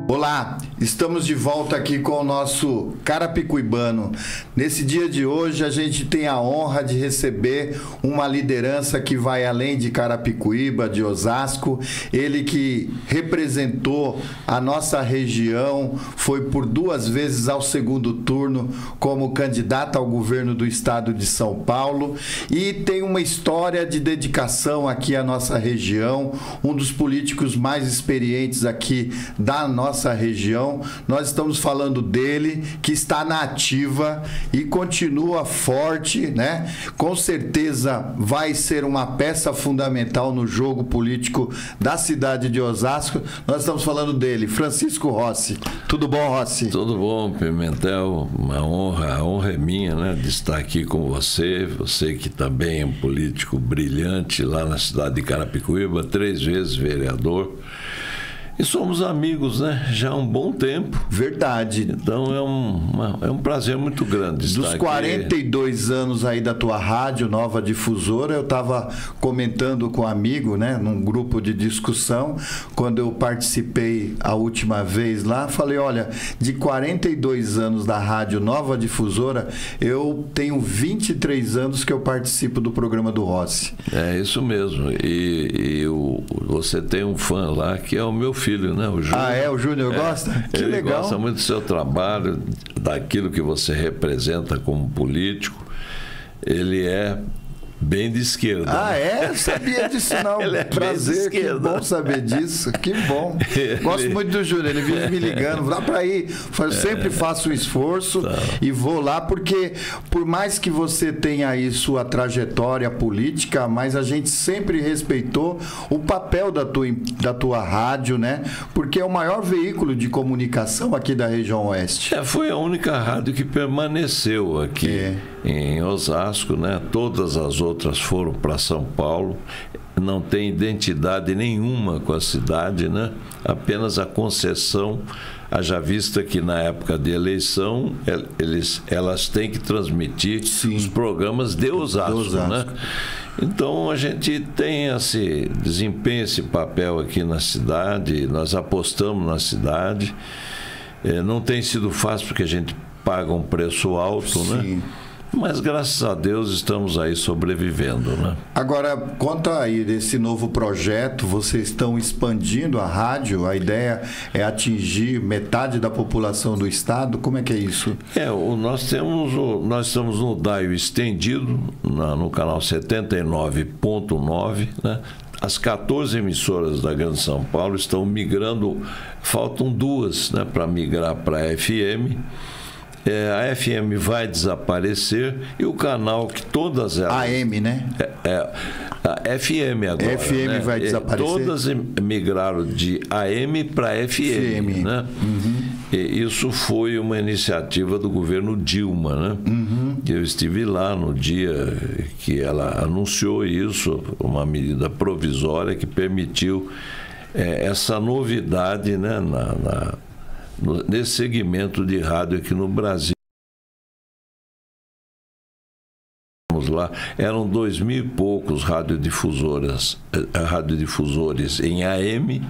Olá, estamos de volta aqui com o nosso Carapicuibano. Nesse dia de hoje a gente tem a honra de receber uma liderança que vai além de Carapicuíba, de Osasco. Ele que representou a nossa região, foi por 2 vezes ao segundo turno como candidato ao governo do estado de São Paulo e tem uma história de dedicação aqui à nossa região, um dos políticos mais experientes aqui da nossa região. Nós estamos falando dele, que está na ativa e continua forte, né? Com certeza vai ser uma peça fundamental no jogo político da cidade de Osasco. Nós estamos falando dele, Francisco Rossi. Tudo bom, Rossi? Tudo bom, Pimentel. Uma honra, a honra é minha, né, de estar aqui com você. Você que também é um político brilhante lá na cidade de Carapicuíba, 3 vezes vereador. E somos amigos, né? Já há um bom tempo. Verdade. Então é um prazer muito grande estar aqui. Dos 42 anos aí da tua rádio, Nova Difusora, eu estava comentando com um amigo, né? Num grupo de discussão, quando eu participei a última vez lá, falei, olha, de 42 anos da rádio Nova Difusora, eu tenho 23 anos que eu participo do programa do Rossi. É isso mesmo. Você tem um fã lá que é o meu filho, né? O Júnior. Ah, é? O Júnior gosta? Que ele legal. Ele gosta muito do seu trabalho, daquilo que você representa como político. Ele é bem de esquerda. Ah, né? É? Sabia disso não. Ele é prazer, que bom saber disso. Que bom. Gosto muito do Júnior, ele vive me ligando. Dá para ir. Eu sempre faço um esforço e vou lá, porque por mais que você tenha aí sua trajetória política, mas a gente sempre respeitou o papel da tua rádio, né? Porque é o maior veículo de comunicação aqui da região oeste. Foi a única rádio que permaneceu aqui em Osasco, né? Todas as outras foram para São Paulo, não tem identidade nenhuma com a cidade, né? Apenas a concessão, haja vista que na época de eleição elas têm que transmitir os programas de Osasco, né? Então a gente tem desempenha esse papel aqui na cidade, nós apostamos na cidade, não tem sido fácil porque a gente paga um preço alto, né? Mas, graças a Deus, estamos aí sobrevivendo, né? Agora, conta aí desse novo projeto, vocês estão expandindo a rádio, a ideia é atingir metade da população do estado, como é que é isso? Nós estamos no DAIO estendido, no canal 79.9, né? As 14 emissoras da Grande São Paulo estão migrando, faltam 2, né, para migrar para a FM. A FM vai desaparecer e o canal que todas elas... AM, né? A FM agora. FM, né? Vai desaparecer. Todas migraram de AM para FM, né? E isso foi uma iniciativa do governo Dilma, né? Eu estive lá no dia que ela anunciou isso, uma medida provisória que permitiu essa novidade, né, nesse segmento de rádio aqui no Brasil. Lá, eram 2.000 e poucos radiodifusores em AM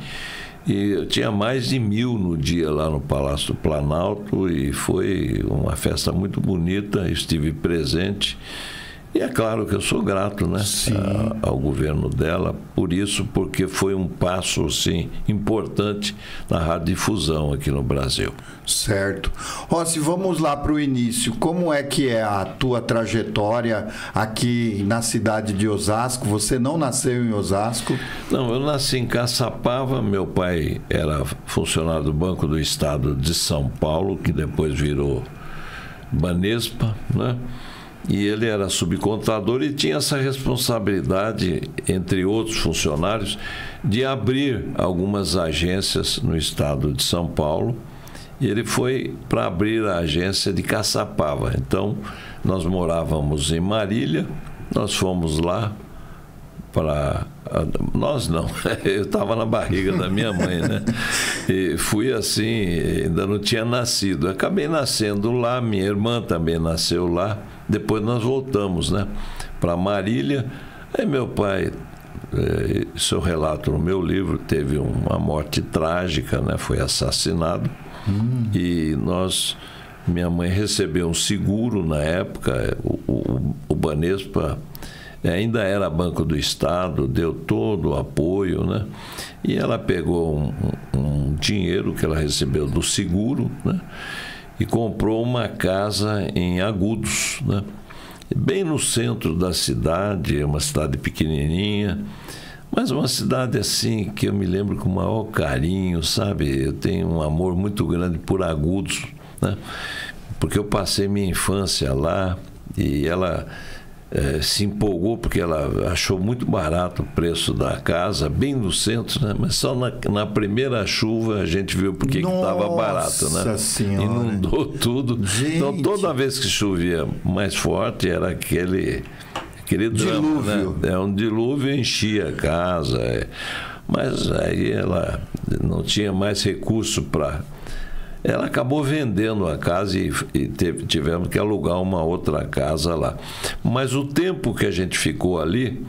e tinha mais de 1.000 no dia lá no Palácio do Planalto e foi uma festa muito bonita, estive presente. E é claro que eu sou grato, né, ao governo dela por isso, porque foi um passo assim, importante na radiodifusão aqui no Brasil. Certo. Rossi, vamos lá para o início. Como é que é a tua trajetória aqui na cidade de Osasco? Você não nasceu em Osasco? Não, eu nasci em Caçapava. Meu pai era funcionário do Banco do Estado de São Paulo, que depois virou Banespa, né? E ele era subcontador e tinha essa responsabilidade, entre outros funcionários, de abrir algumas agências no estado de São Paulo. E ele foi para abrir a agência de Caçapava. Então, nós morávamos em Marília, nós fomos lá para... Nós não, eu estava na barriga da minha mãe, né? E fui assim, ainda não tinha nascido. Acabei nascendo lá, minha irmã também nasceu lá. Depois nós voltamos, né, para Marília. Aí meu pai isso eu relato no meu livro, teve uma morte trágica, né? Foi assassinado. E minha mãe recebeu um seguro na época, o Banespa ainda era Banco do Estado, deu todo o apoio, né? E ela pegou um dinheiro que ela recebeu do seguro, né? E comprou uma casa em Agudos, né? Bem no centro da cidade, uma cidade pequenininha, mas uma cidade assim que eu me lembro com o maior carinho, sabe? Eu tenho um amor muito grande por Agudos, né? Porque eu passei minha infância lá e ela se empolgou porque ela achou muito barato o preço da casa, bem no centro, né? Mas só na primeira chuva a gente viu porque estava barato, né? Nossa Senhora! Inundou tudo. Gente. Então toda vez que chovia mais forte era aquele drama, dilúvio, né? Um dilúvio, enchia a casa. Mas aí ela não tinha mais recurso para... Ela acabou vendendo a casa e tivemos que alugar uma outra casa lá. Mas o tempo que a gente ficou ali,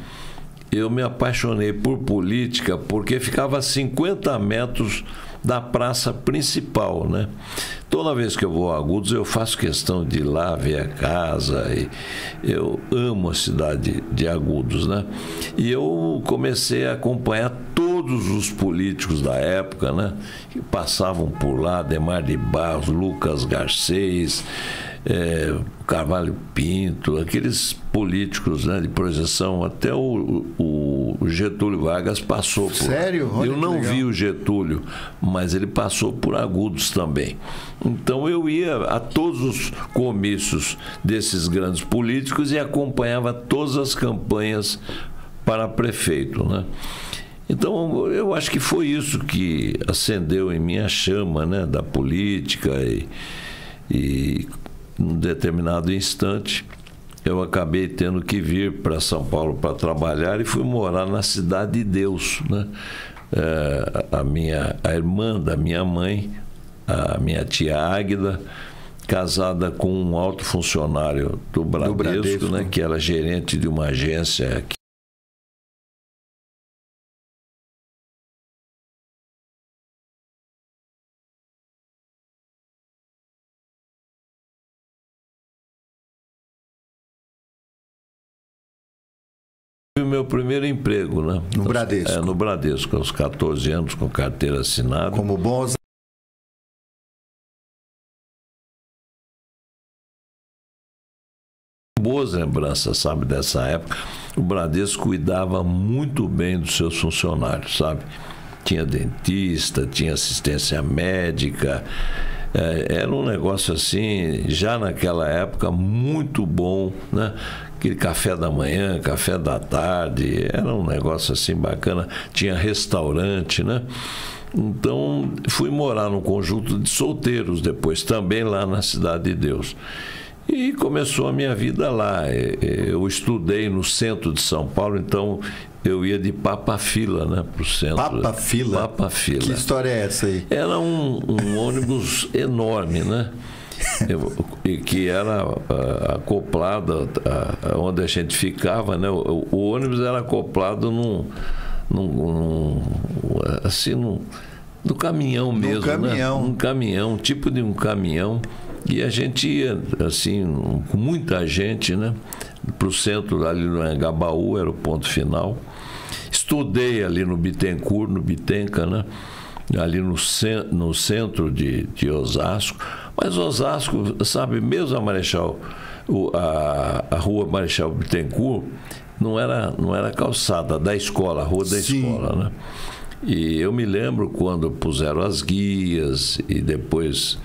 eu me apaixonei por política porque ficava a 50 metros da praça principal, né? Toda vez que eu vou a Agudos, eu faço questão de ir lá ver a casa. E eu amo a cidade de Agudos, né? E eu comecei a acompanhar todos os políticos da época, né? Que passavam por lá, Adhemar de Barros, Lucas Garcês, Carvalho Pinto, aqueles políticos, né, de projeção. Até o Getúlio Vargas passou por... Sério? Olha, eu não vi o Getúlio, mas ele passou por Agudos também. Então eu ia a todos os comícios desses grandes políticos e acompanhava todas as campanhas para prefeito, né? Então eu acho que foi isso que acendeu em mim a chama, né, da política e num determinado instante eu acabei tendo que vir para São Paulo para trabalhar e fui morar na Cidade de Deus, né? A irmã da minha mãe, a minha tia Águida, casada com um alto funcionário do Bradesco, né, que era gerente de uma agência aqui. Foi o meu primeiro emprego, né? No Bradesco. No Bradesco, aos 14 anos, com carteira assinada. Como bons... Boas lembranças, sabe, dessa época. O Bradesco cuidava muito bem dos seus funcionários, sabe? Tinha dentista, tinha assistência médica. Era um negócio assim, já naquela época, muito bom, né? Aquele café da manhã, café da tarde, era um negócio assim bacana. Tinha restaurante, né? Então, fui morar num conjunto de solteiros depois, também lá na Cidade de Deus. E começou a minha vida lá. Eu estudei no centro de São Paulo, então eu ia de Papa-Fila, né, para o centro. Papa-Fila? Papa-Fila. Que história é essa aí? Era um ônibus enorme, né? Que era acoplado onde a gente ficava, né? O ônibus era acoplado no caminhão mesmo, caminhão. Né? Um caminhão, tipo de um caminhão. E a gente ia, assim, com muita gente, né, para o centro, ali no Anhangabaú, era o ponto final. Estudei ali no Bittencourt, no Bitenca, né, ali no centro de Osasco. Mas Osasco, sabe, mesmo a rua Marechal Bittencourt não era calçada da escola, a rua da escola, né? E eu me lembro quando puseram as guias e depois...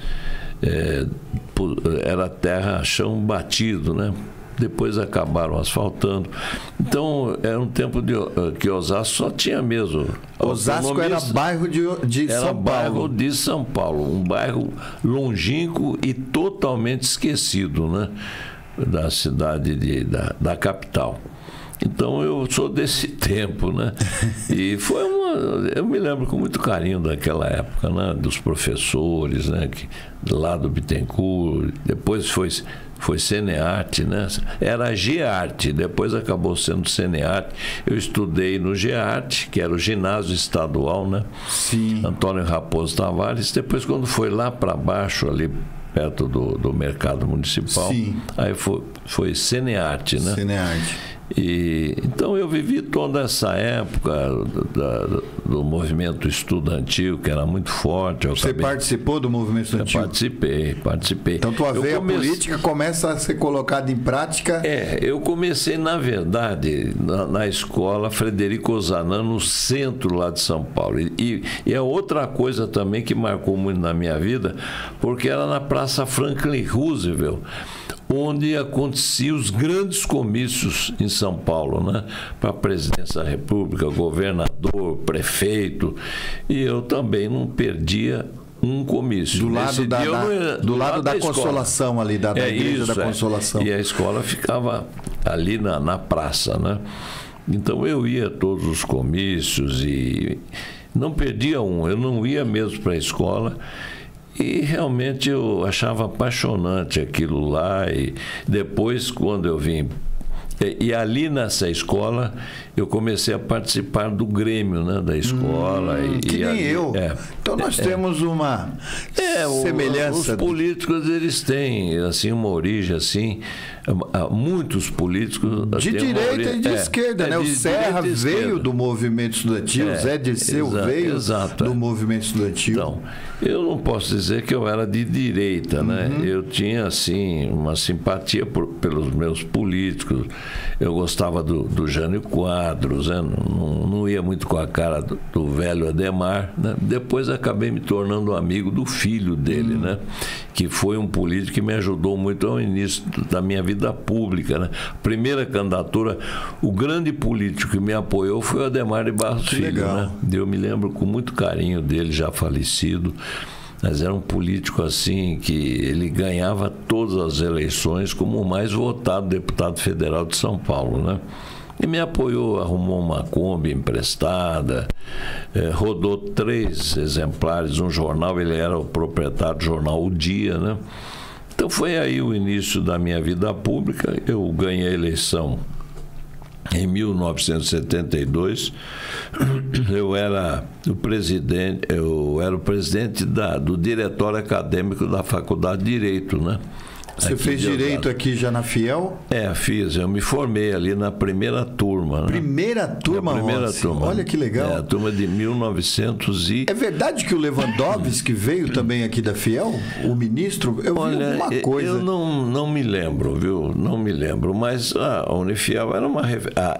era terra, chão batido, né? Depois acabaram asfaltando. Então, era um tempo que Osasco só tinha mesmo. Osasco era bairro de São Paulo. Era bairro de São Paulo, um bairro longínquo e totalmente esquecido, né? Da cidade da capital. Então eu sou desse tempo, né? E foi eu me lembro com muito carinho daquela época, né? Dos professores, né? Lá do Bittencourt, depois foi Cenearte, né? Era Gearte, depois acabou sendo Cenearte. Eu estudei no Gearte, que era o ginásio estadual, né? Sim. Antônio Raposo Tavares. Depois, quando foi lá para baixo, ali perto do mercado municipal, sim, aí foi Cenearte, né? Cenearte. Então eu vivi toda essa época do movimento estudantil, que era muito forte. Você participou do movimento estudantil? Eu participei. Então tua veia política começa a ser colocada em prática? Eu comecei, na verdade, na escola Frederico Ozanam, no centro lá de São Paulo. E é outra coisa também que marcou muito na minha vida, porque era na Praça Franklin Roosevelt, onde aconteciam os grandes comícios em São Paulo, né? Para a presidência da República, governador, prefeito. E eu também não perdia um comício. Do lado da Consolação ali, da Igreja da Consolação. E a escola ficava ali na praça, né? Então eu ia a todos os comícios e não perdia um. Eu não ia mesmo para a escola. E realmente eu achava apaixonante aquilo lá. E depois, quando eu vim... E ali nessa escola, eu comecei a participar do Grêmio, né, da escola. Que nem ali, eu. Então nós temos uma semelhança. Os políticos, eles têm assim, uma origem assim. Muitos políticos... De direita e de esquerda, né? O Serra veio do movimento estudantil, o Zé Dirceu veio do movimento estudantil. Então, eu não posso dizer que eu era de direita, né? Eu tinha, assim, uma simpatia pelos meus políticos. Eu gostava do Jânio Quadros, né? Não ia muito com a cara do velho Adhemar, né? Depois acabei me tornando amigo do filho dele, né? Que foi um político que me ajudou muito ao início da minha vida pública, né? Primeira candidatura, o grande político que me apoiou foi o Adhemar de Barros Filho, né? Eu me lembro com muito carinho dele, já falecido. Mas era um político assim que ele ganhava todas as eleições como o mais votado deputado federal de São Paulo, né? E me apoiou, arrumou uma Kombi emprestada, rodou 3 exemplares de um jornal, ele era o proprietário do jornal O Dia, né? Então foi aí o início da minha vida pública. Eu ganhei a eleição em 1972. Eu era o presidente do diretório acadêmico da Faculdade de Direito, né? Você fez direito aqui já na Fiel? Fiz. Eu me formei ali na primeira turma. Né? Primeira turma? Turma. Olha que legal. A turma de 1900 e... É verdade que o Lewandowski veio também aqui da Fiel? O ministro? Eu vi alguma coisa. Eu não me lembro, viu? Não me lembro. Mas a Unifiel era uma...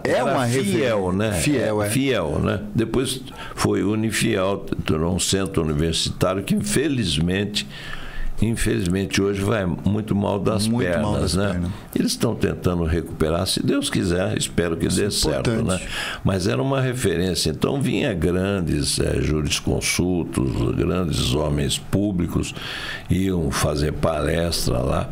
Era Fiel, né? Fiel, né? Depois foi Unifiel, tornou um centro universitário que, infelizmente hoje vai muito mal das pernas, né? Eles estão tentando recuperar, se Deus quiser, espero que dê certo, né? Mas era uma referência. Então vinha grandes jurisconsultos, grandes homens públicos, iam fazer palestra lá.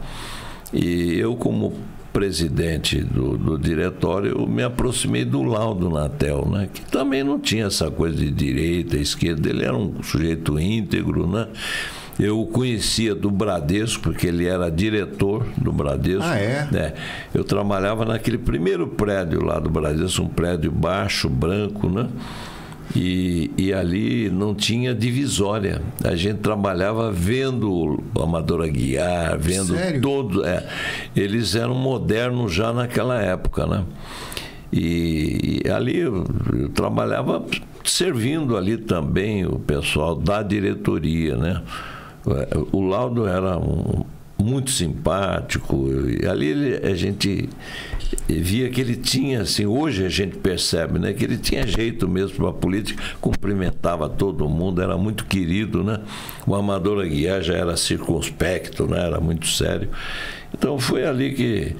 E eu, como presidente do diretório, eu me aproximei do Laudo Natel, né? Que também não tinha essa coisa de direita, esquerda, ele era um sujeito íntegro, né? Eu o conhecia do Bradesco, porque ele era diretor do Bradesco. Eu trabalhava naquele primeiro prédio lá do Bradesco, um prédio baixo, branco, né? E ali não tinha divisória. A gente trabalhava vendo o Amador Aguiar, vendo todo. Eles eram modernos já naquela época, né? E ali eu trabalhava servindo ali também o pessoal da diretoria, né? O Laudo era muito simpático, e ali a gente via que ele tinha, assim, hoje a gente percebe, né, que ele tinha jeito mesmo para a política, cumprimentava todo mundo, era muito querido, né? O Amador Aguiar já era circunspecto, né? Era muito sério. Então foi ali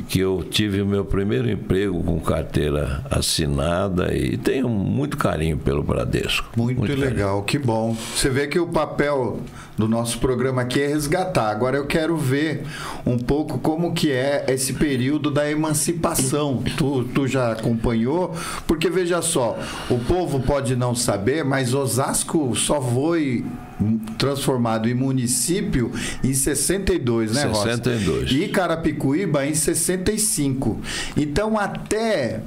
que eu tive o meu primeiro emprego com carteira assinada e tenho muito carinho pelo Bradesco. Muito legal, que bom. Você vê que o papel do nosso programa aqui é resgatar. Agora eu quero ver um pouco como que é esse período da emancipação. Tu já acompanhou? Porque veja só, o povo pode não saber, mas Osasco só foi transformado em município em 62, né, Rossi? 62. E Carapicuíba em 65. Então, até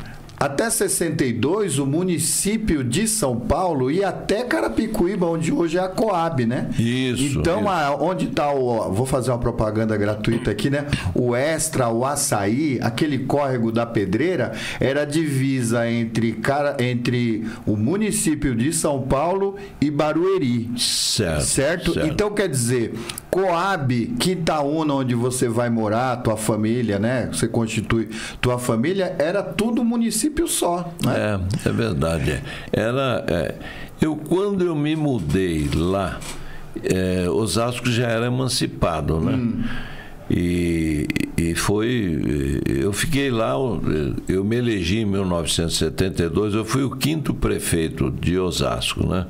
62, o município de São Paulo ia até Carapicuíba, onde hoje é a Coab, né? Isso. Então, isso. Onde está o... Vou fazer uma propaganda gratuita aqui, né? O Extra, o Açaí, aquele córrego da Pedreira, era a divisa entre o município de São Paulo e Barueri. Certo? Então, quer dizer, Coab, Quitaúna, onde você vai morar, tua família, né? Você constitui tua família, era tudo município só, né? É verdade. Quando eu me mudei lá, Osasco já era emancipado, né? E eu fiquei lá, eu me elegi em 1972, eu fui o 5º prefeito de Osasco, né?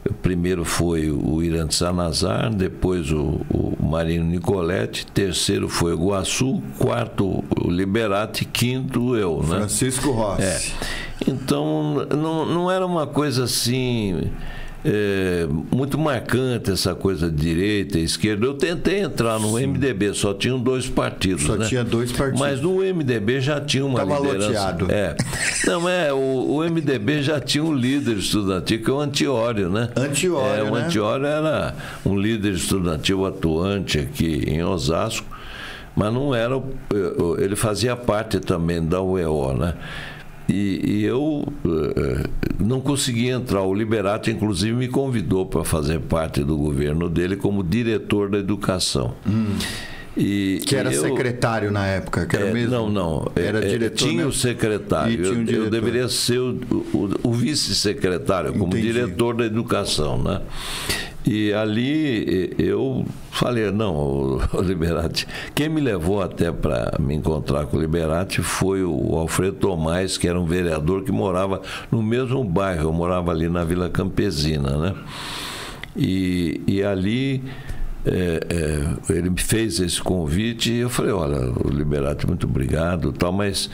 O primeiro foi o Irã Sanazar, depois o Marino Nicoletti, terceiro foi o Guaçu, quarto o Liberati, quinto eu, né? Francisco Rossi. Então, não era uma coisa assim... muito marcante essa coisa de direita e esquerda. Eu tentei entrar no MDB, só tinham 2 partidos. Tinha 2 partidos. Mas no MDB já tinha uma liderança. Loteado. O MDB já tinha um líder estudantil, que é o Antiório, né? Antiório, o Antiório era um líder estudantil atuante aqui em Osasco, mas não era... Ele fazia parte também da UEO, né? E eu não consegui entrar. O Liberati, inclusive, me convidou para fazer parte do governo dele como diretor da educação. Que era secretário na época, que era mesmo? Não. Era diretor. Tinha o secretário. Eu deveria ser o vice-secretário, como diretor da educação, né? E ali eu falei, não, o Liberati... Quem me levou até para me encontrar com o Liberati foi o Alfredo Tomás, que era um vereador que morava no mesmo bairro. Eu morava ali na Vila Campesina, né? E ali... ele me fez esse convite e eu falei, olha, o Liberati, muito obrigado, tal, mas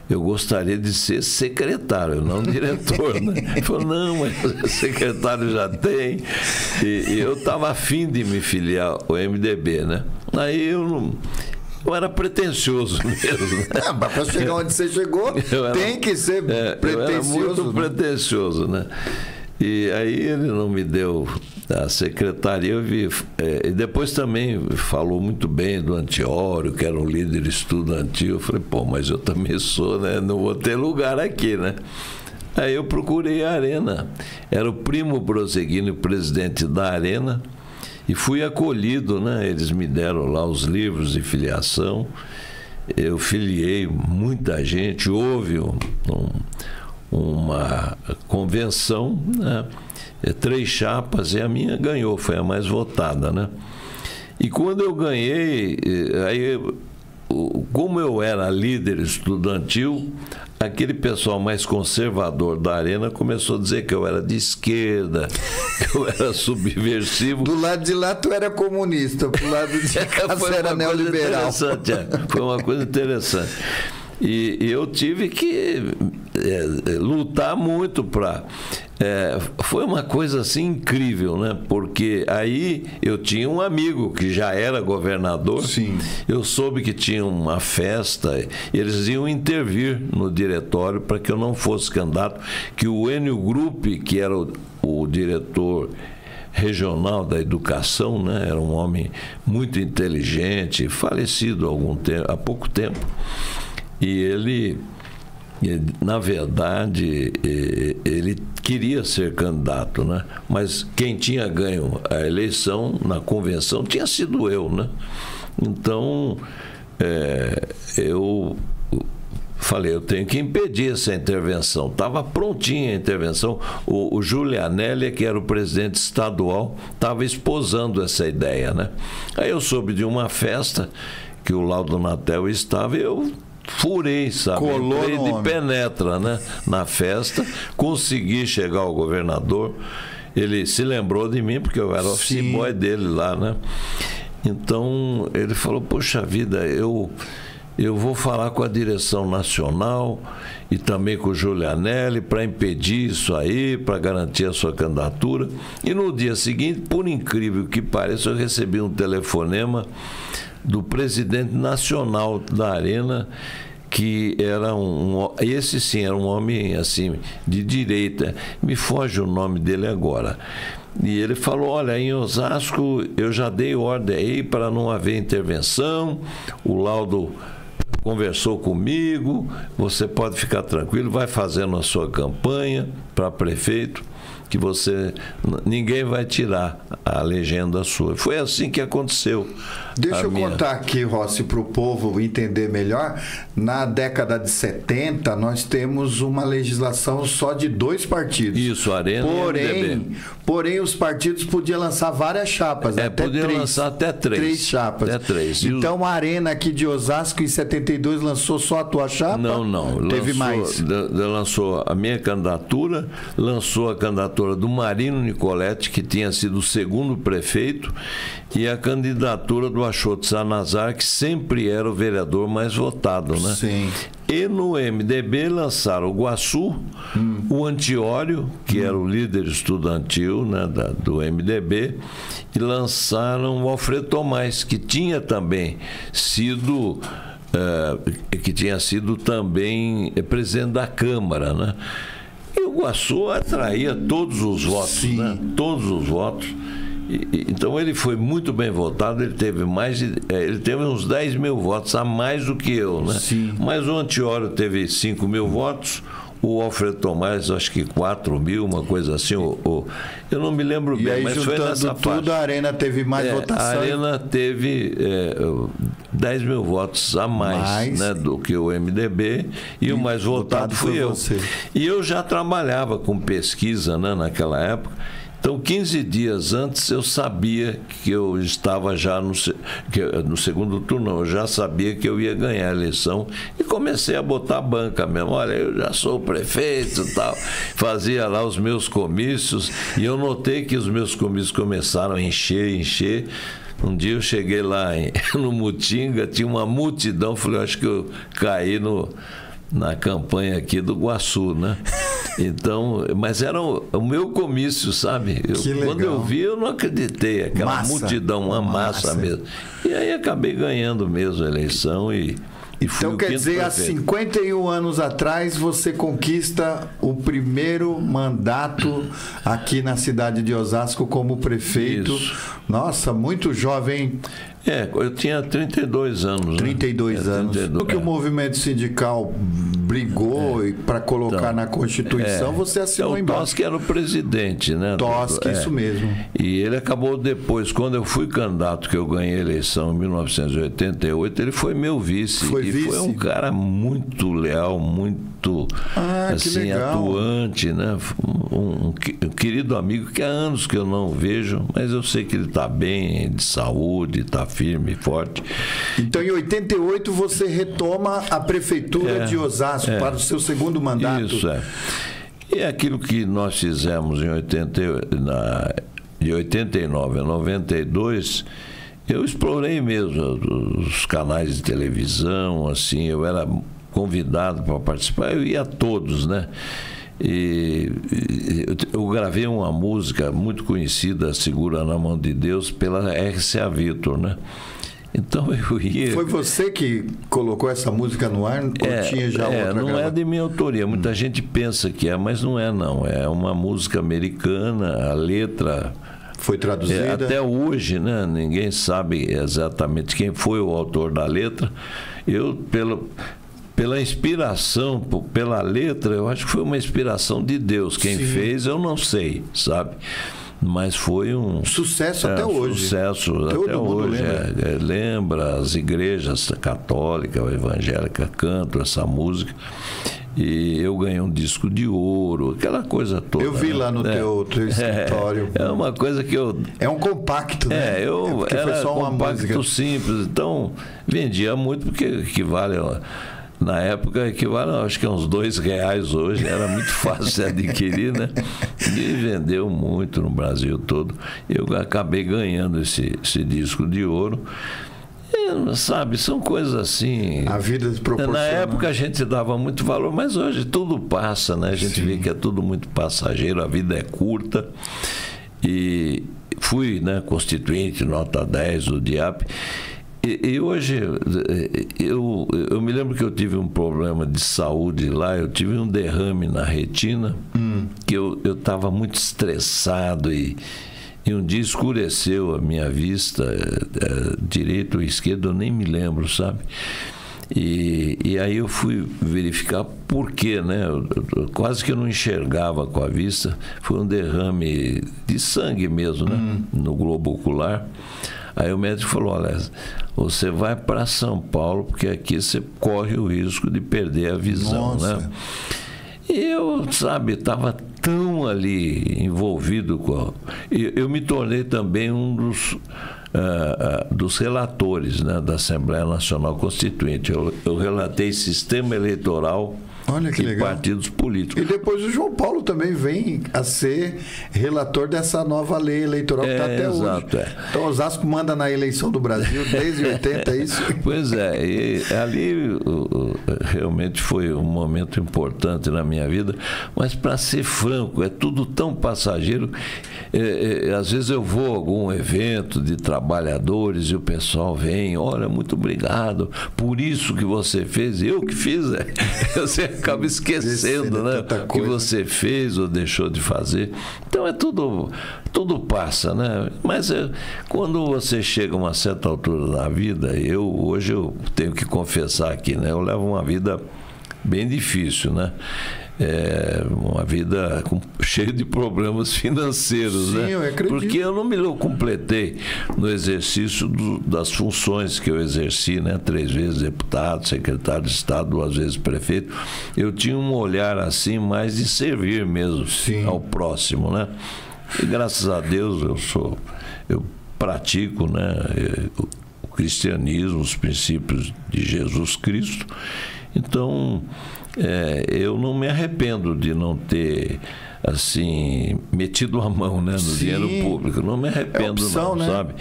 eu gostaria de ser secretário, não diretor, né? Ele falou, não, mas secretário já tem. E eu estava afim de me filiar ao MDB, né? Aí eu era pretensioso mesmo. Né? Para chegar onde você chegou, tem que ser pretensioso. Eu era muito pretensioso, né? E aí ele não me deu a secretaria, eu vi, e depois também falou muito bem do Antiório, que era um líder estudantil. Eu falei, mas eu também sou, né? Não vou ter lugar aqui, né? Aí eu procurei a Arena, era o Primo Broseguini, presidente da Arena, e fui acolhido, né? Eles me deram lá os livros de filiação, eu filiei muita gente, houve uma convenção, né? 3 chapas, e a minha ganhou, foi a mais votada, né? E quando eu ganhei, aí, como eu era líder estudantil, aquele pessoal mais conservador da Arena começou a dizer que eu era de esquerda, que eu era subversivo. Do lado de lá tu era comunista, pro lado de cá você era neoliberal. Foi uma coisa interessante. E eu tive que lutar muito para... foi uma coisa assim incrível, né? Porque aí eu tinha um amigo que já era governador. Sim. Eu soube que tinha uma festa, eles iam intervir no diretório para que eu não fosse candidato, que o Enio Gruppi, que era o diretor regional da educação, né? Era um homem muito inteligente, falecido há pouco tempo. E ele, na verdade, ele queria ser candidato, né? Mas quem tinha ganho a eleição na convenção tinha sido eu, né? Então, eu falei, eu tenho que impedir essa intervenção. Estava prontinha a intervenção. O Giulianelli, que era o presidente estadual, estava esposando essa ideia, né? Aí eu soube de uma festa que o Laudo Natel estava, eu furei, sabe? Colou Entrei no de homem. penetra, né? Na festa, consegui chegar ao governador. Ele se lembrou de mim, porque eu era office boy dele lá, né? Então, ele falou, poxa vida, eu vou falar com a direção nacional e também com o Giulianelli para impedir isso aí, para garantir a sua candidatura. E no dia seguinte, por incrível que pareça, eu recebi um telefonema do presidente nacional da Arena, que era esse sim, era um homem assim, de direita. Me foge o nome dele agora. E ele falou, olha, em Osasco eu já dei ordem aí para não haver intervenção, o Laudo conversou comigo, você pode ficar tranquilo, vai fazendo a sua campanha para prefeito, que ninguém vai tirar a legenda sua. Foi assim que aconteceu. Deixa eu contar aqui, Rossi, para o povo entender melhor. Na década de 70, nós temos uma legislação só de 2 partidos. Isso, Arena e MDB. Porém, os partidos podiam lançar várias chapas. Podiam lançar até 3. 3 chapas. Até 3. Então, a Arena aqui de Osasco, em 72, lançou só a tua chapa? Não. Teve mais? Lançou a minha candidatura, lançou a candidatura do Marino Nicoletti, que tinha sido o 2º prefeito, e a candidatura do Achoto Sanazar, que sempre era o vereador mais votado, né? Sim. E no MDB lançaram o Guaçu, o Antiório, que era o líder estudantil, né, do MDB, e lançaram o Alfredo Tomás, que tinha também sido também presidente da Câmara, né? E o Guaçu atraía todos os votos, né? Todos os votos. Então ele foi muito bem votado, ele teve uns 10 mil votos a mais do que eu, né? Sim. Mas o Antiório teve 5 mil votos, o Alfredo Tomás acho que 4 mil, uma coisa assim, eu não me lembro bem, aí, mas foi nessa tudo, faixa. a Arena teve mais votação. A Arena teve 10 mil votos a mais, né, do que o MDB, e o mais votado fui eu. Você. E eu já trabalhava com pesquisa, né, naquela época. Então, 15 dias antes, eu sabia que eu estava já no 2º turno, eu já sabia que eu ia ganhar a eleição e comecei a botar a banca mesmo. Olha, eu já sou o prefeito e tal. Fazia lá os meus comícios e eu notei que os meus comícios começaram a encher. Um dia eu cheguei lá no Mutinga, tinha uma multidão, falei, acho que eu caí na campanha aqui do Guaçu, né? Então, mas era o meu comício, sabe? Quando eu vi, eu não acreditei. Aquela multidão, uma massa mesmo. E aí acabei ganhando mesmo a eleição e fui então, quer dizer, há 51 anos atrás, você conquista o primeiro mandato aqui na cidade de Osasco como prefeito. Isso. Nossa, muito jovem. Eu tinha 32 anos. 32 anos. 32, O que o movimento sindical brigou para colocar na Constituição, você assinou embaixo. O Toschi era o presidente, né? Toschi, isso mesmo. E ele acabou depois, quando eu fui candidato, que eu ganhei a eleição em 1988, ele foi meu vice. Foi um cara muito leal, muito assim, atuante, né? Um querido amigo que há anos que eu não vejo, mas eu sei que ele está bem, de saúde, está firme e forte. Então, em 88, você retoma a prefeitura de Osasco para o seu 2º mandato. Isso, E aquilo que nós fizemos de 89 a 92, eu explorei mesmo os canais de televisão, assim, eu era convidado para participar, eu ia a todos, né? E eu gravei uma música muito conhecida, Segura na Mão de Deus, pela RCA Victor, né? Então eu ia... Foi você que colocou essa música no ar? Ou tinha já outra não grava? É de minha autoria. Muita gente pensa que mas não é, não. É uma música americana, a letra... Foi traduzida? Até hoje, né? Ninguém sabe exatamente quem foi o autor da letra. Eu, pela inspiração, pela letra, eu acho que foi uma inspiração de Deus. Quem fez, eu não sei, sabe? Mas foi um sucesso até hoje. Sucesso até hoje. Lembra as igrejas católicas, evangélicas cantam essa música. E eu ganhei um disco de ouro, aquela coisa toda. Eu vi lá no teu escritório. É uma coisa que eu... É um compacto, né? Porque era foi só uma compacto simples. Então, vendia muito, porque equivale... Na época equivale, acho que a uns R$2 hoje, era muito fácil de adquirir, né? E vendeu muito no Brasil todo. Eu acabei ganhando esse disco de ouro. E, sabe, são coisas assim... A vida proporciona. Na época a gente dava muito valor, mas hoje tudo passa, né? A gente vê que é tudo muito passageiro, a vida é curta. E fui, né, constituinte, nota 10 do DIAP. E hoje, eu me lembro que eu tive um problema de saúde lá, eu tive um derrame na retina, que eu estava muito estressado e um dia escureceu a minha vista, direita ou esquerda, eu nem me lembro, sabe? E aí eu fui verificar por quê, né? Quase que eu não enxergava com a vista, foi um derrame de sangue mesmo, né? No globo ocular. Aí o médico falou, olha, você vai para São Paulo, porque aqui você corre o risco de perder a visão, né? E eu, sabe, estava tão ali envolvido com... Eu me tornei também um dos relatores, né, da Assembleia Nacional Constituinte. Eu relatei sistema eleitoral... Olha que legal. Partidos políticos. E depois o João Paulo também vem a ser relator dessa nova lei eleitoral que está até exato, hoje. Então Osasco manda na eleição do Brasil desde 80, é isso? Pois é, e ali realmente foi um momento importante na minha vida, mas para ser franco, é tudo tão passageiro. Às vezes eu vou a algum evento de trabalhadores e o pessoal vem, olha, muito obrigado por isso que você fez, eu que fiz, você acaba esquecendo, né, o que você fez ou deixou de fazer. Então tudo passa, né? Mas quando você chega a uma certa altura da vida, hoje eu tenho que confessar aqui, né? Eu levo uma vida bem difícil, né? Uma vida cheia de problemas financeiros. Sim, né? Eu acredito. Porque eu não me completei no exercício das funções que eu exerci, né? 3 vezes deputado, secretário de Estado, 2 vezes prefeito. Eu tinha um olhar assim mais de servir mesmo ao próximo, né? E graças a Deus eu pratico, né, o cristianismo, os princípios de Jesus Cristo. Então eu não me arrependo de não ter assim metido a mão, né, no dinheiro público. Não me arrependo, opção, não, né? sabe?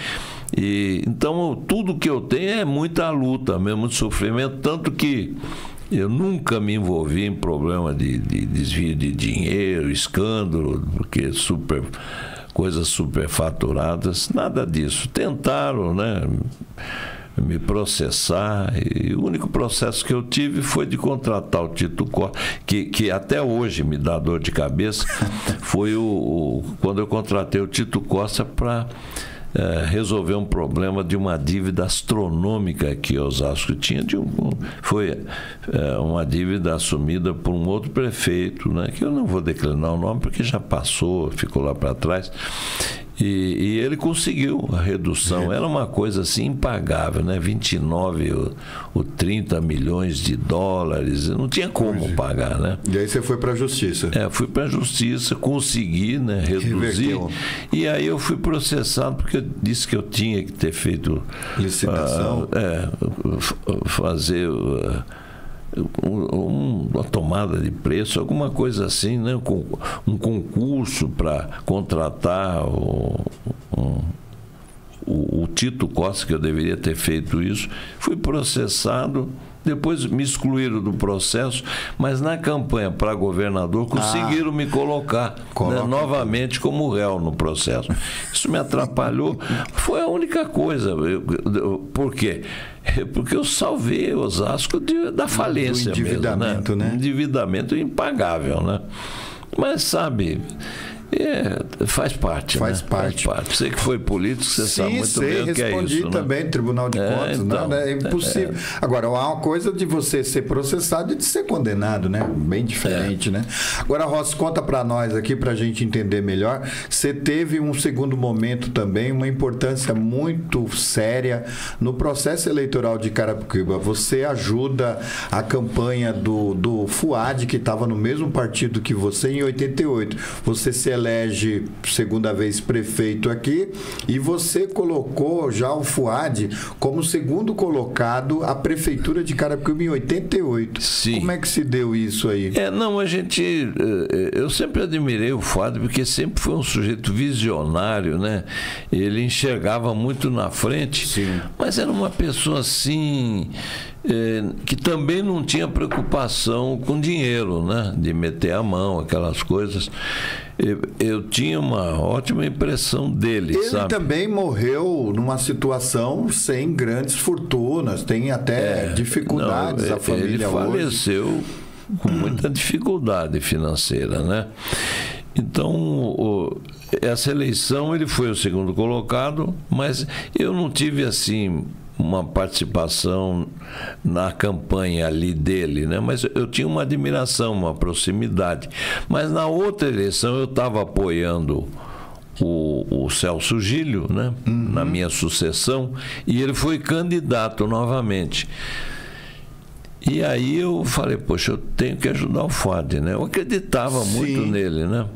E então tudo que eu tenho é muita luta, mesmo muito sofrimento, tanto que eu nunca me envolvi em problema de desvio de dinheiro, escândalo, porque coisas superfaturadas, nada disso. Tentaram, né, me processar, e o único processo que eu tive foi de contratar o Tito Costa, que até hoje me dá dor de cabeça, foi quando eu contratei o Tito Costa para resolver um problema de uma dívida astronômica que Osasco tinha. Foi uma dívida assumida por um outro prefeito, né, que eu não vou declinar o nome porque já passou, ficou lá para trás. E ele conseguiu a redução. Era uma coisa assim impagável, né? 29 ou 30 milhões de dólares. Não tinha como pagar, né? E aí você foi para a justiça? Fui para a justiça, consegui, né, reduzir. Reverteu. E aí eu fui processado porque eu disse que eu tinha que ter feito licitação, fazer uma tomada de preço, alguma coisa assim, né? Um concurso para contratar o Tito Costa, que eu deveria ter feito isso. Fui processado, depois me excluíram do processo, mas na campanha para governador conseguiram me colocar, né, novamente como réu no processo. Isso me atrapalhou. Foi a única coisa. Por quê? Porque eu salvei Osasco da falência do endividamento, mesmo, né? Endividamento impagável, né? Mas, sabe, Faz parte, Faz né? parte. Faz parte. Você que foi político, você sabe muito bem o que é isso. Respondi também, né? Tribunal de Contas, então, é impossível. Agora, há uma coisa de você ser processado e de ser condenado, né? Bem diferente, né? Agora, Rossi, conta para nós aqui, para a gente entender melhor. Você teve um segundo momento também, uma importância muito séria no processo eleitoral de Carapicuíba. Você ajuda a campanha do Fuad, que estava no mesmo partido que você, em 88. Você se elege segunda vez prefeito aqui e você colocou já o Fuad como segundo colocado à prefeitura de Carapicuíba em 88. Sim. Como é que se deu isso aí? Eu sempre admirei o Fuad porque sempre foi um sujeito visionário, né? Ele enxergava muito na frente. Sim. Mas era uma pessoa assim que também não tinha preocupação com dinheiro, né? De meter a mão, aquelas coisas. Eu tinha uma ótima impressão dele, Ele também morreu numa situação sem grandes fortunas, tem até dificuldades a família ele faleceu com muita dificuldade financeira, né? Então, essa eleição ele foi o segundo colocado, mas eu não tive assim uma participação na campanha ali dele, né? Mas eu tinha uma admiração, uma proximidade. Mas na outra eleição eu estava apoiando o Celso Gílio, né? Na minha sucessão, e ele foi candidato novamente. E aí eu falei, poxa, eu tenho que ajudar o Fuad, né? Eu acreditava muito nele, né?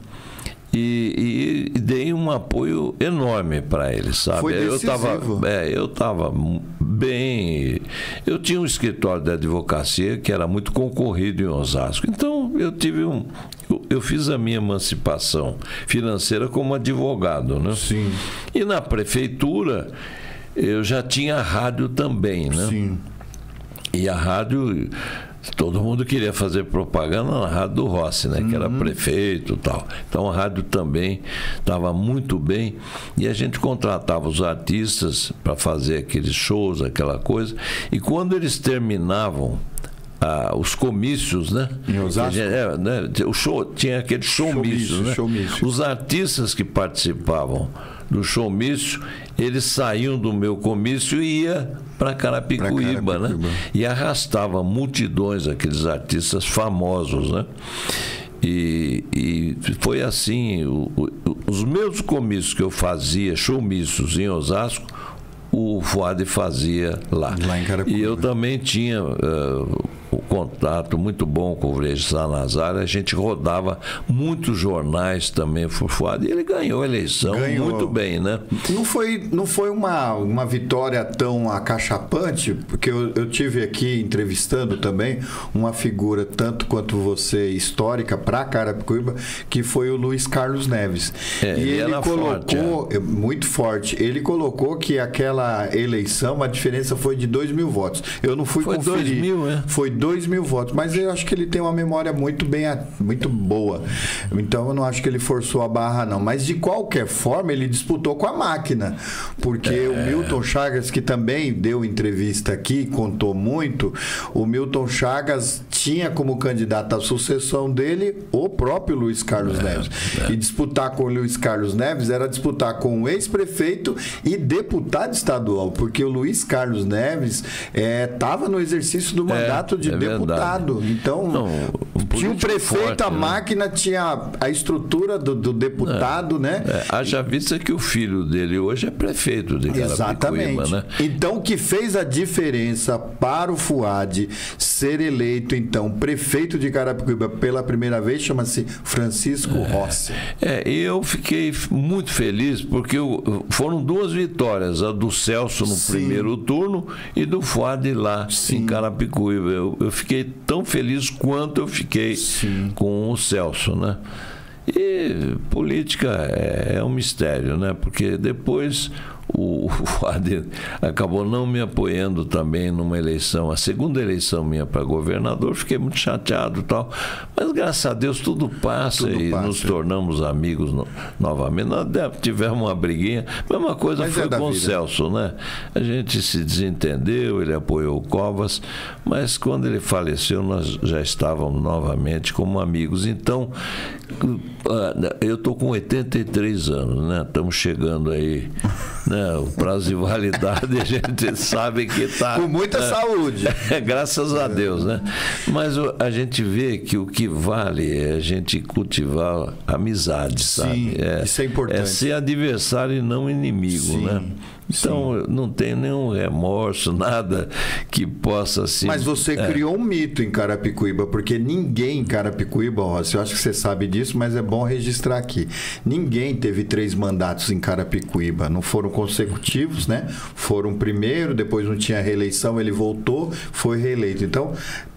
E dei um apoio enorme para ele, sabe? Foi decisivo. Eu estava bem. Eu tinha um escritório de advocacia que era muito concorrido em Osasco. Então eu fiz a minha emancipação financeira como advogado, né? Sim. E na prefeitura eu já tinha rádio também, né? Sim. E a rádio, todo mundo queria fazer propaganda na rádio do Rossi, né? Que era prefeito e tal. Então a rádio também estava muito bem. E a gente contratava os artistas para fazer aqueles shows, aquela coisa. E quando eles terminavam os comícios, né? Em Osasco? O show, tinha aquele showmício, né? Showmício. Os artistas que participavam do showmício, eles saíam do meu comício e ia para Carapicuíba, né? E arrastava multidões, aqueles artistas famosos, né? E foi assim, os meus comícios que eu fazia, showmícios em Osasco, o Fuad fazia lá. Lá em Carapicuíba. E eu também tinha o contato muito bom com o Freixo Salazar. A gente rodava muitos jornais também por Fuad. E ele ganhou a eleição muito bem, né? Não foi uma vitória tão acachapante, porque eu tive aqui entrevistando também uma figura, tanto quanto você, histórica para Carapicuíba, que foi o Luiz Carlos Neves. E ele colocou, forte, muito forte, ele colocou que aquela eleição, a diferença foi de 2.000 votos. Eu não fui conferir. Foi 2.000, né? Foi 2.000 votos, mas eu acho que ele tem uma memória muito boa. Então eu não acho que ele forçou a barra, não. Mas de qualquer forma, ele disputou com a máquina. Porque o Milton Chagas, que também deu entrevista aqui, contou muito, o Milton Chagas tinha como candidato à sucessão dele o próprio Luiz Carlos Neves. E disputar com o Luiz Carlos Neves era disputar com o ex-prefeito e deputado estadual, porque o Luiz Carlos Neves estava no exercício do mandato de deputado. Verdade. Então, tinha o prefeito, forte, a máquina, tinha a estrutura do deputado, né? Haja vista que o filho dele hoje é prefeito de Carapicuíba. Exatamente. Né? Então, o que fez a diferença para o Fuad ser eleito, então, prefeito de Carapicuíba pela primeira vez, chama-se Francisco Rossi. E eu fiquei muito feliz, porque foram duas vitórias, a do Celso no primeiro turno e do Fuad lá em Carapicuíba. Eu fiquei tão feliz quanto eu fiquei com o Celso, né? E política é um mistério, né? Porque depois o Fuad acabou não me apoiando também numa eleição, a segunda eleição minha para governador, fiquei muito chateado e tal, mas graças a Deus tudo passa e nos tornamos amigos novamente. Nós tivemos uma briguinha, a mesma coisa foi com o Celso, né? A gente se desentendeu, ele apoiou o Covas, mas quando ele faleceu nós já estávamos novamente como amigos. Então, eu estou com 83 anos, né? Estamos chegando aí, né? O prazo de validade a gente sabe que está... Com muita saúde. Graças a Deus, né? Mas a gente vê que o que vale é a gente cultivar amizade, sabe? Sim, isso é importante. É ser adversário e não inimigo, sim, né? Então, eu não tenho nenhum remorso, nada que possa assim... Mas você criou um mito em Carapicuíba, porque ninguém em Carapicuíba, Rossi, eu acho que você sabe disso, mas é bom registrar aqui. Ninguém teve 3 mandatos em Carapicuíba. Não foram consecutivos, né? Foram primeiro, depois não tinha reeleição, ele voltou, foi reeleito. Então...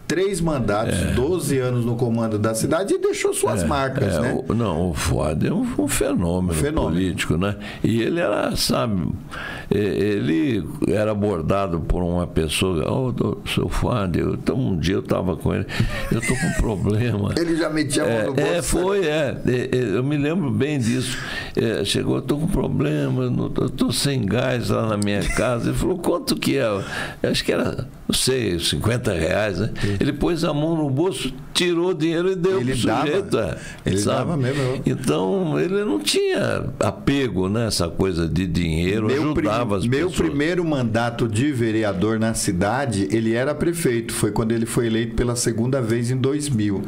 3 mandatos, 12 anos no comando da cidade e deixou suas marcas, né? O Fuad é um fenômeno político, né? E ele era, sabe, ele era abordado por uma pessoa, seu Fuad, um dia eu estava com ele, eu estou com um problema. Ele já metia a mão no bolso. Eu me lembro bem disso. Chegou, eu estou com um problema, eu estou sem gás lá na minha casa. Ele falou, quanto que é? Eu acho que era, não sei, R$50, né? Ele pôs a mão no bolso, tirou o dinheiro e deu para o sujeito. Ele dava mesmo. Então, ele não tinha apego nessa coisa de dinheiro, ajudava as pessoas. Meu primeiro mandato de vereador na cidade, ele era prefeito. Foi quando ele foi eleito pela segunda vez em 2000.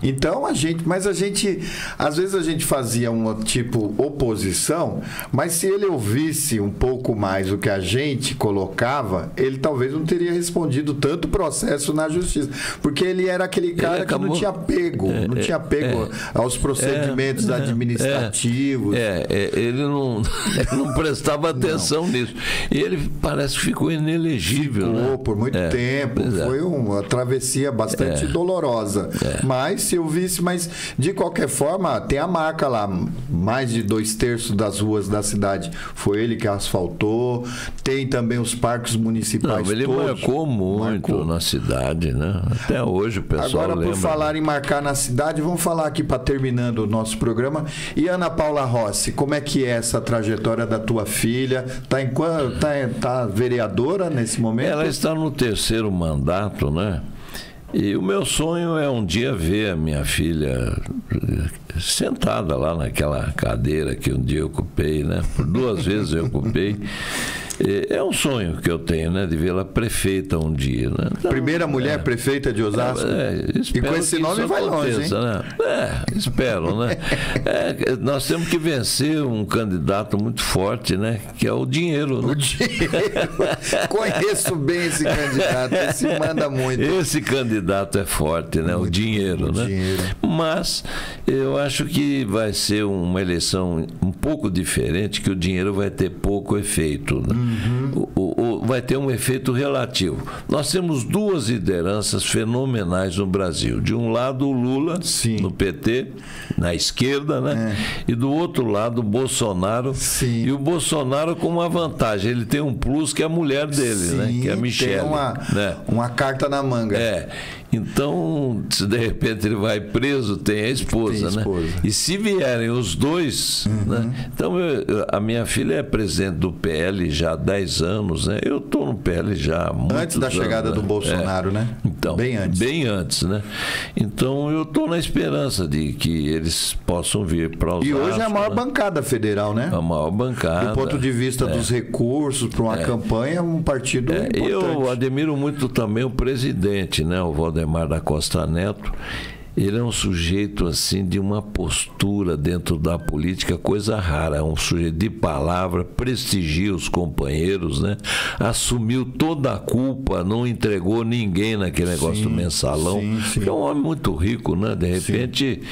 Então, às vezes a gente fazia uma tipo oposição, mas se ele ouvisse um pouco mais o que a gente colocava, ele talvez não teria respondido tanto processo na justiça. Porque ele era aquele cara que não tinha apego, aos procedimentos administrativos. Ele não prestava atenção nisso. E ele parece que ficou inelegível. Ficou por muito tempo. Foi uma travessia bastante dolorosa. Mas, se eu visse, de qualquer forma, tem a marca lá. Mais de 2/3 das ruas da cidade foi ele que asfaltou. Tem também os parques municipais. Ele marcou muito na cidade, né? Até hoje o pessoal lembra. Por falar em marcar na cidade, vamos falar aqui para terminando o nosso programa. E Ana Paula Rossi, como é que é essa trajetória da tua filha? Tá vereadora nesse momento? Ela está no 3º mandato, né? E o meu sonho é um dia ver a minha filha sentada lá naquela cadeira que um dia eu ocupei, né? Por 2 vezes eu ocupei. É um sonho que eu tenho, né? De vê-la prefeita um dia, né? Então, primeira mulher prefeita de Osasco? E com esse nome vai longe, hein? Né? Espero, né? Nós temos que vencer um candidato muito forte, né? Que é o dinheiro, né? O dinheiro. Conheço bem esse candidato, esse manda muito. Esse candidato é forte, né? O dinheiro, né? Dinheiro. Mas eu acho que vai ser uma eleição um pouco diferente, que o dinheiro vai ter pouco efeito, né? Vai ter um efeito relativo. Nós temos 2 lideranças fenomenais no Brasil. De um lado, o Lula, no PT, na esquerda, né? E do outro lado, o Bolsonaro. Sim. E o Bolsonaro com uma vantagem. Ele tem um plus que é a mulher dele, né? Que é a Michelle. Tem uma carta na manga. Então, se de repente ele vai preso, tem a esposa, né? E se vierem os dois, né? Então, a minha filha é presidente do PL já há 10 anos, né? Eu estou no PL já há muitos antes da chegada do Bolsonaro, né? Então, bem antes, né? Então, eu estou na esperança de que eles possam vir para Osasco. E hoje é a maior bancada federal, né? A maior bancada. Do ponto de vista dos recursos para uma campanha, um partido importante. Eu admiro muito também o presidente, né? O Valdemar da Costa Neto. Ele é um sujeito assim de uma postura dentro da política, coisa rara, é um sujeito de palavra, prestigia os companheiros, né? Assumiu toda a culpa, não entregou ninguém naquele negócio do mensalão. É um homem muito rico, né? De repente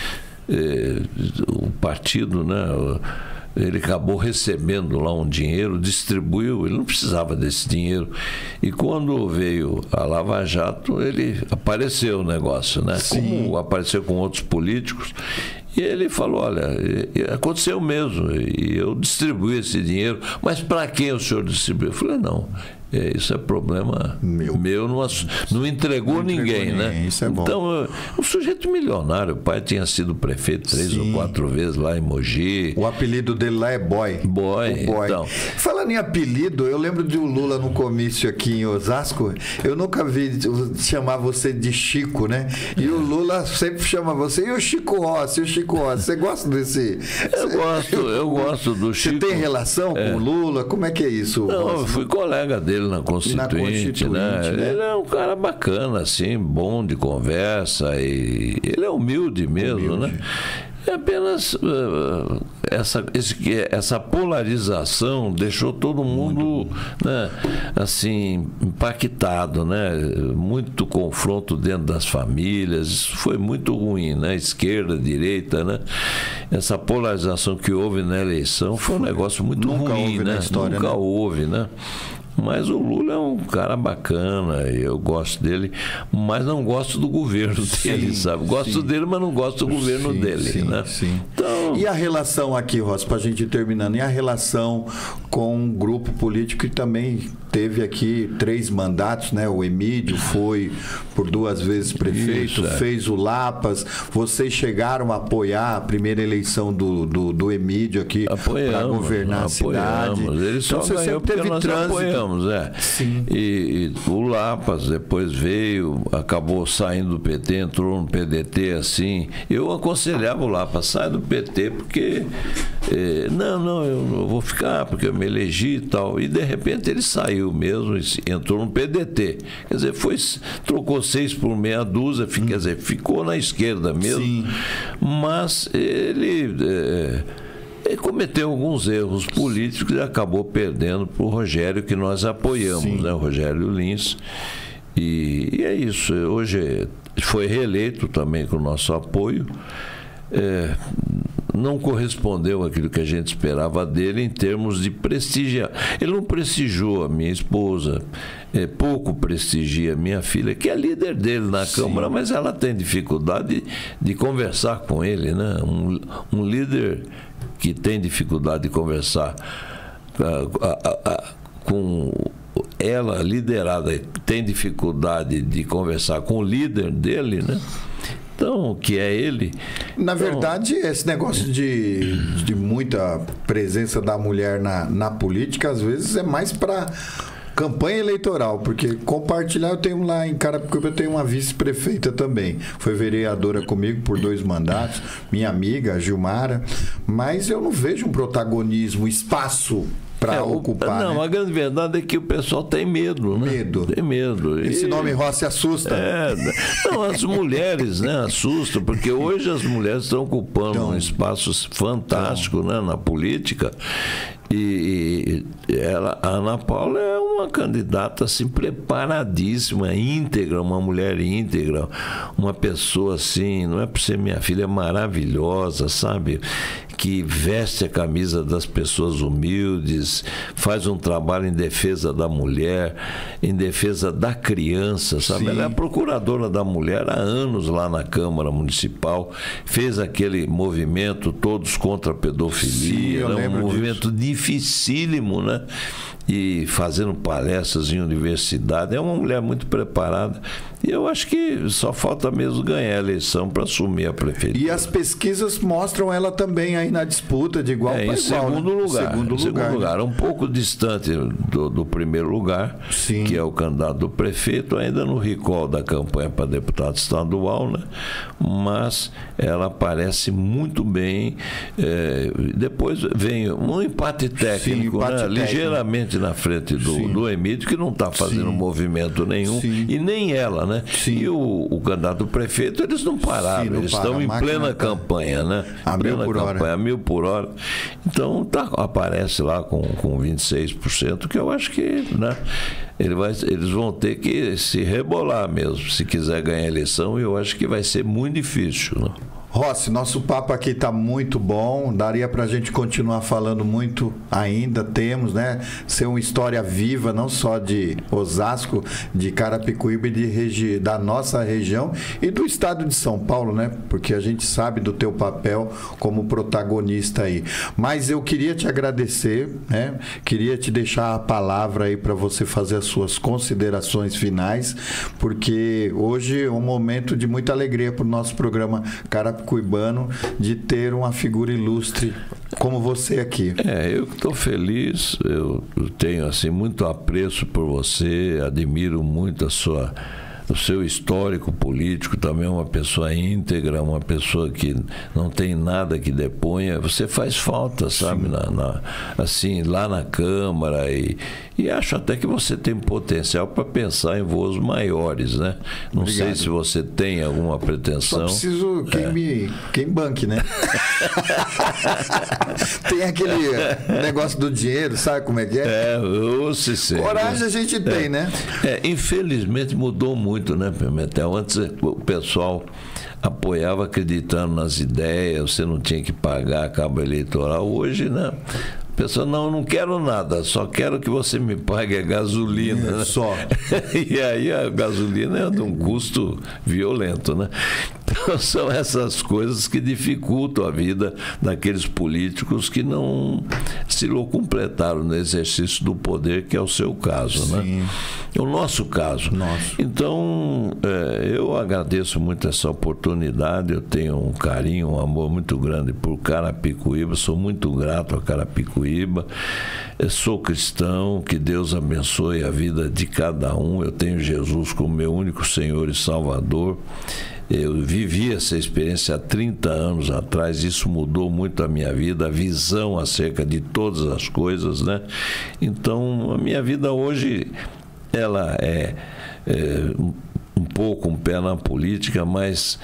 o partido, né? Ele acabou recebendo lá um dinheiro, distribuiu, ele não precisava desse dinheiro. E quando veio a Lava Jato, ele apareceu o negócio, né? Como apareceu com outros políticos. E ele falou, olha, aconteceu mesmo, e eu distribuí esse dinheiro, mas para quem o senhor distribuiu? Eu falei, não, isso é problema meu não entregou ninguém, né? Isso é bom. Então, um sujeito milionário, o pai tinha sido prefeito 3 ou 4 vezes lá em Mogi. O apelido dele lá é Boy. Boy. Então. Falando em apelido, eu lembro de o Lula no comício aqui em Osasco, eu nunca vi chamar você de Chico, né? E o Lula sempre chama você, e o Chico Rossi, você gosta desse... Eu gosto do Chico. Você tem relação com o Lula? Como é que é isso? Não, Rossi? eu fui colega dele na Constituinte, né? Ele é um cara bacana, assim, bom de conversa, e ele é humilde mesmo, né? É apenas essa polarização deixou todo mundo, né, assim, impactado, né? Muito confronto dentro das famílias, isso foi muito ruim, né? Esquerda, direita, né? Essa polarização que houve na eleição foi um negócio muito ruim, né? Nunca houve, né? Mas o Lula é um cara bacana, eu gosto dele, mas não gosto do governo dele, sabe? Gosto dele, mas não gosto do governo dele, né? Então... E a relação aqui, Rossi, para a gente ir terminando, e a relação com um grupo político que também teve aqui 3 mandatos, né? O Emídio foi por 2 vezes prefeito, fez o Lapas. Vocês chegaram a apoiar a primeira eleição do Emídio aqui para governar a cidade. Ele só então, ganhou porque nós apoiamos, Sim. E o Lapas depois veio, acabou saindo do PT, entrou no PDT, assim. Eu aconselhava o Lapas, sai do PT, porque não, eu não vou ficar, porque eu me elegi e tal. E de repente ele saiu mesmo, entrou no PDT. Quer dizer, trocou 6 por meia dúzia, quer dizer, ficou na esquerda mesmo. Sim. Mas ele cometeu alguns erros políticos e acabou perdendo para o Rogério, que nós apoiamos, né? O Rogério Lins. E é isso. Hoje foi reeleito também com o nosso apoio. Não correspondeu àquilo que a gente esperava dele em termos de prestigiar. Ele não prestigiou a minha esposa, pouco prestigia a minha filha, que é líder dele na Câmara, mas ela tem dificuldade de conversar com ele, né? Um líder que tem dificuldade de conversar com ela, liderada, tem dificuldade de conversar com o líder dele, né? Então, que é ele. Na verdade, esse negócio de muita presença da mulher na política, às vezes é mais para campanha eleitoral, porque compartilhar, eu tenho lá em Carapicuíba, eu tenho uma vice-prefeita também, foi vereadora comigo por 2 mandatos, minha amiga, a Gilmara, mas eu não vejo um protagonismo, espaço para ocupar. Não, né? A grande verdade é que o pessoal tem medo, né? Tem medo. Esse nome Rossi assusta. Não, as mulheres, né, assustam, porque hoje as mulheres estão ocupando um espaço fantástico, né, na política. E a Ana Paula é uma candidata assim, preparadíssima, íntegra, uma mulher íntegra, uma pessoa assim, não é por ser minha filha, é maravilhosa, sabe? Que veste a camisa das pessoas humildes, faz um trabalho em defesa da mulher, em defesa da criança, sabe? Ela é a procuradora da mulher há anos lá na Câmara Municipal, fez aquele movimento Todos contra a Pedofilia, né? Um movimento dificílimo, né? E fazendo palestras em universidade. É uma mulher muito preparada. E eu acho que só falta mesmo ganhar a eleição para assumir a prefeitura. E as pesquisas mostram ela também aí na disputa de igual para igual. Segundo lugar. Segundo lugar. Um pouco distante do primeiro lugar, que é o candidato do prefeito, ainda no recall da campanha para deputado estadual, né? Mas ela aparece muito bem. Depois vem um empate técnico, ligeiramente na frente do Emídio, que não está fazendo movimento nenhum, e nem ela, né? E o candidato do prefeito, eles não pararam, eles estão em plena campanha, né? A mil por hora. Então aparece lá com 26%, que eu acho que, né, eles vão ter que se rebolar mesmo, se quiser ganhar a eleição, e eu acho que vai ser muito difícil, né? Rossi, nosso papo aqui está muito bom, daria para a gente continuar falando muito ainda, temos, né? Ser uma história viva, não só de Osasco, de Carapicuíba e da nossa região e do estado de São Paulo, né? Porque a gente sabe do teu papel como protagonista aí. Mas eu queria te agradecer, né? Queria te deixar a palavra aí para você fazer as suas considerações finais, porque hoje é um momento de muita alegria para o nosso programa Carapicuíbano de ter uma figura ilustre como você aqui. Eu estou feliz, eu tenho assim muito apreço por você, admiro muito o seu histórico político, também é uma pessoa íntegra, uma pessoa que não tem nada que deponha. Você faz falta, sabe, assim, lá na Câmara, e acho até que você tem potencial para pensar em voos maiores, né? Não Obrigado. sei se você tem alguma pretensão. Só preciso quem banque, né? Tem aquele negócio do dinheiro, sabe como é que é? Coragem a gente tem, né? Infelizmente mudou muito, né, Pimentel? Antes o pessoal apoiava acreditando nas ideias, você não tinha que pagar cabo eleitoral. Hoje, né? A pessoa, não quero nada, só quero que você me pague a gasolina. Né? Só. E aí a gasolina é de um custo violento, né? Então são essas coisas que dificultam a vida daqueles políticos que não se completaram no exercício do poder, que é o seu caso, né? O nosso caso. Então, eu agradeço muito essa oportunidade, eu tenho um carinho, um amor muito grande por Carapicuíba, sou muito grato a Carapicuíba, sou cristão, que Deus abençoe a vida de cada um, eu tenho Jesus como meu único Senhor e Salvador. Eu vivi essa experiência há 30 anos atrás, isso mudou muito a minha vida, a visão acerca de todas as coisas, né? Então, a minha vida hoje, ela é um pouco um pé na política, mas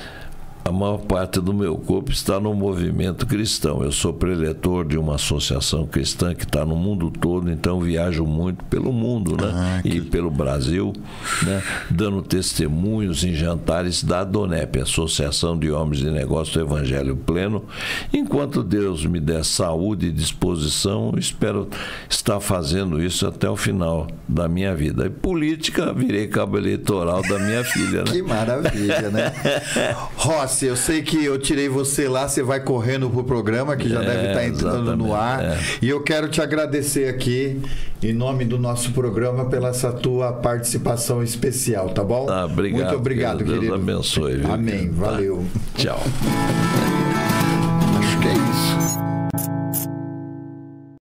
a maior parte do meu corpo está no movimento cristão. Eu sou preletor de uma associação cristã que está no mundo todo, então viajo muito pelo mundo, né? E pelo Brasil, né? Dando testemunhos em jantares da ADONEP, Associação de Homens de Negócios do Evangelho Pleno. Enquanto Deus me der saúde e disposição, espero estar fazendo isso até o final da minha vida. E política, virei cabo eleitoral da minha filha, né? Que maravilha, né? Rossi, eu sei que eu tirei você lá, você vai correndo pro programa, que já deve estar entrando no ar. E eu quero te agradecer aqui, em nome do nosso programa, pela essa tua participação especial, tá bom? Obrigado. Muito obrigado, querido. Deus abençoe. Viu? Amém. Valeu. Tchau.